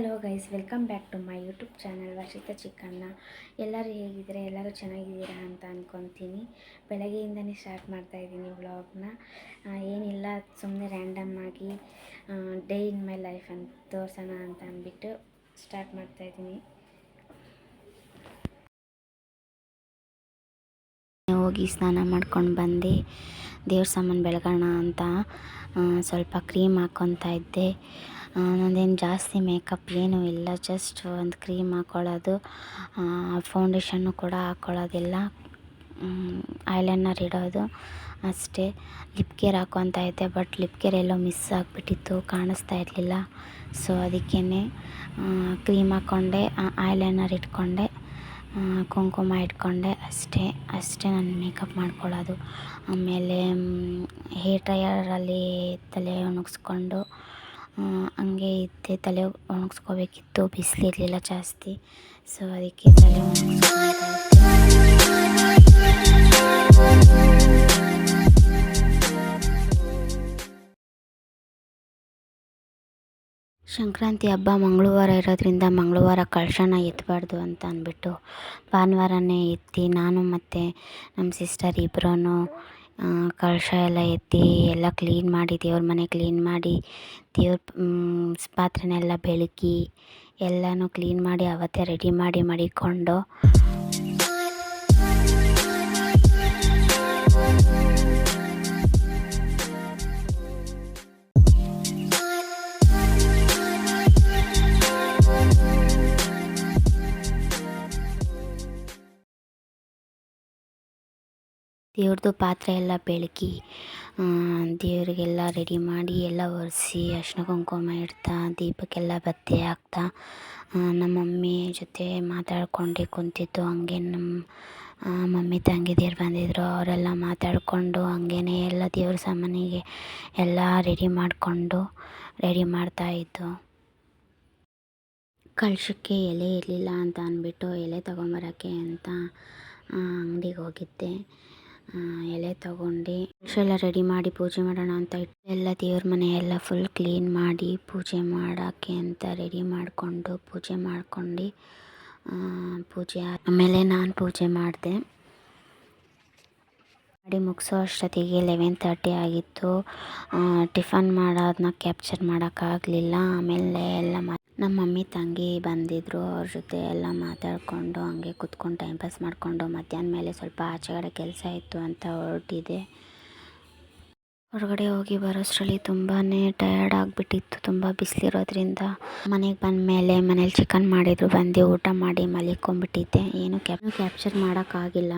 Hello guys, welcome back to my YouTube channel Varshita Chikkanna. ಎಲ್ಲರೂ ಹೇಗಿದ್ದೀರಾ? ಎಲ್ಲರೂ ಚೆನ್ನಾಗಿದ್ದೀರಾ ಅಂತ ಅಂದ್ಕೊತೀನಿ. ಬೆಳಗ್ಗೆಯಿಂದನೇ ಸ್ಟಾರ್ಟ್ ಮಾಡ್ತಾಯಿದ್ದೀನಿ ವ್ಲಾಗ್ನ. ಏನಿಲ್ಲ, ಸುಮ್ಮನೆ ರ್ಯಾಂಡಮ್ ಆಗಿ ಡೇ ಇನ್ ಮೈ ಲೈಫ್ ಅಂತ ತೋರಿಸೋಣ ಅಂತ ಅಂದ್ಬಿಟ್ಟು ಸ್ಟಾರ್ಟ್ ಮಾಡ್ತಾಯಿದ್ದೀನಿ. ಹೋಗಿ ಸ್ನಾನ ಮಾಡ್ಕೊಂಡು ಬಂದು ದೇವ್ರ ಸಾಮಾನು ಬೆಳಗೋಣ ಅಂತ ಸ್ವಲ್ಪ ಕ್ರೀಮ್ ಹಾಕ್ಕೊತಾ ಇದ್ದೆ. ನಂದೇನು ಜಾಸ್ತಿ ಮೇಕಪ್ ಏನೂ ಇಲ್ಲ, ಜಸ್ಟ್ ಒಂದು ಕ್ರೀಮ್ ಹಾಕ್ಕೊಳ್ಳೋದು, ಫೌಂಡೇಶನ್ನು ಕೂಡ ಹಾಕ್ಕೊಳ್ಳೋದಿಲ್ಲ, ಐಲೈನರ್ ಇಡೋದು ಅಷ್ಟೇ. ಲಿಪ್ ಕೇರ್ ಹಾಕ್ಕೊತಾ ಇದ್ದೆ, but lip care yellow miss ಆಗಿಬಿಟ್ಟಿತ್ತು, ಕಾಣಿಸ್ತಾ ಇರಲಿಲ್ಲ. ಸೊ ಅದಕ್ಕೇ ಕ್ರೀಮ್ ಹಾಕ್ಕೊಂಡೆ, ಐಲೈನರ್ ಇಟ್ಕೊಂಡೆ, ಕುಂಕುಮ ಇಟ್ಕೊಂಡೆ, ಅಷ್ಟೇ ನಾನು ಮೇಕಪ್ ಮಾಡ್ಕೊಳ್ಳೋದು. ಆಮೇಲೆ ಹೇರ್ ಡ್ರೈಯರಲ್ಲಿ ತಲೆ ಒಣಗಿಸ್ಕೊಂಡು ಹಂಗೆ ಇದ್ದೆ. ತಲೆ ಒಣಗಿಸ್ಕೋಬೇಕಿತ್ತು, ಬಿಸಿಲಿರಲಿಲ್ಲ ಜಾಸ್ತಿ, ಸೊ ಅದಕ್ಕೆ ತಲೆ ಒಣಗಿಸ್ಕೊತಾ ಸಂಕ್ರಾಂತಿ ಹಬ್ಬ ಮಂಗಳವಾರ ಇರೋದ್ರಿಂದ ಮಂಗಳವಾರ ಕಳಶನ ಎತ್ತಬಾರ್ದು ಅಂತ ಅಂದ್ಬಿಟ್ಟು ಭಾನುವಾರನೇ ಎತ್ತಿ ನಾನು ಮತ್ತು ನಮ್ಮ ಸಿಸ್ಟರ್ ಇಬ್ಬರೂ ಕಳಶ ಎಲ್ಲ ಎತ್ತಿ ಎಲ್ಲ ಕ್ಲೀನ್ ಮಾಡಿ, ದೇವ್ರ ಮನೆ ಕ್ಲೀನ್ ಮಾಡಿ, ದೇವ್ರ ಪಾತ್ರೆನೆಲ್ಲ ಬೆಳಗಿ ಎಲ್ಲನೂ ಕ್ಲೀನ್ ಮಾಡಿ ಅವತ್ತೇ ರೆಡಿ ಮಾಡಿ ಮಡಿಕೊಂಡು ದೇವ್ರದ್ದು ಪಾತ್ರೆ ಎಲ್ಲ ಬೆಳಗಿ ದೇವರಿಗೆಲ್ಲ ರೆಡಿ ಮಾಡಿ ಎಲ್ಲ ಒರೆಸಿ ಅರಿಶಿನ ಕುಂಕುಮ ಇಡ್ತಾ ದೀಪಕ್ಕೆಲ್ಲ ಬತ್ತಿ ಹಾಕ್ತಾ ನಮ್ಮ ಮಮ್ಮಿ ಜೊತೆ ಮಾತಾಡ್ಕೊಂಡು ಕುಂತಿದ್ದು. ಹಂಗೆ ನಮ್ಮ ಮಮ್ಮಿ ತಂಗಿದಿರು ಬಂದಿದ್ದರು, ಅವರೆಲ್ಲ ಮಾತಾಡಿಕೊಂಡು ಹಂಗೇ ಎಲ್ಲ ದೇವ್ರ ಸಾಮಾನಿಗೆ ಎಲ್ಲ ರೆಡಿ ಮಾಡ್ತಾಯಿದ್ದು. ಕಳಶಕ್ಕೆ ಎಲೆ ಇರಲಿಲ್ಲ ಅಂತ ಅಂದ್ಬಿಟ್ಟು ಎಲೆ ತೊಗೊಂಬರೋಕ್ಕೆ ಅಂತ ಅಂಗಡಿಗೆ ಹೋಗಿದ್ದೆ. ಎಲೆ ತೊಗೊಂಡು ಎಲ್ಲ ರೆಡಿ ಮಾಡಿ ಪೂಜೆ ಮಾಡೋಣ ಅಂತ ಎಲ್ಲ ದೇವ್ರ ಮನೆ ಎಲ್ಲ ಫುಲ್ ಕ್ಲೀನ್ ಮಾಡಿ ಪೂಜೆ ಮಾಡೋಕ್ಕೆ ಅಂತ ರೆಡಿ ಮಾಡಿಕೊಂಡು ಪೂಜೆ ಮಾಡ್ಕೊಂಡು ಆಮೇಲೆ ನಾನು ಪೂಜೆ ಮಾಡಿದೆ. ಮಾಡಿ ಮುಗಿಸೋ ಅಷ್ಟೊತ್ತಿಗೆ 11:30 ಆಗಿತ್ತು. ಟಿಫನ್ ಮಾಡೋದನ್ನ ಕ್ಯಾಪ್ಚರ್ ಮಾಡೋಕ್ಕಾಗಲಿಲ್ಲ. ಆಮೇಲೆ ಎಲ್ಲ ನಮ್ಮ ಮಮ್ಮಿ ತಂಗಿ ಬಂದಿದ್ದರು, ಅವ್ರ ಜೊತೆ ಎಲ್ಲ ಮಾತಾಡಿಕೊಂಡು ಹಂಗೆ ಕೂತ್ಕೊಂಡು ಟೈಮ್ ಪಾಸ್ ಮಾಡಿಕೊಂಡು ಮಧ್ಯಾಹ್ನ ಮೇಲೆ ಸ್ವಲ್ಪ ಆಚೆಗಡೆ ಕೆಲಸ ಇತ್ತು ಅಂತ ಹೊರಟಿದೆ. ಹೊರಗಡೆ ಹೋಗಿ ಬರೋಷ್ಟರಲ್ಲಿ ತುಂಬಾ ಟಯರ್ಡ್ ಆಗಿಬಿಟ್ಟಿತ್ತು, ತುಂಬ ಬಿಸಿಲಿರೋದ್ರಿಂದ. ಮನೆಗೆ ಬಂದ ಮೇಲೆ ಮನೇಲಿ ಚಿಕನ್ ಮಾಡಿದ್ರು, ಬಂದು ಊಟ ಮಾಡಿ ಮಲಿಕೊಂಡ್ಬಿಟ್ಟಿದ್ದೆ. ಏನು ಕ್ಯಾಪ್ಚರ್ ಮಾಡೋಕ್ಕಾಗಿಲ್ಲ.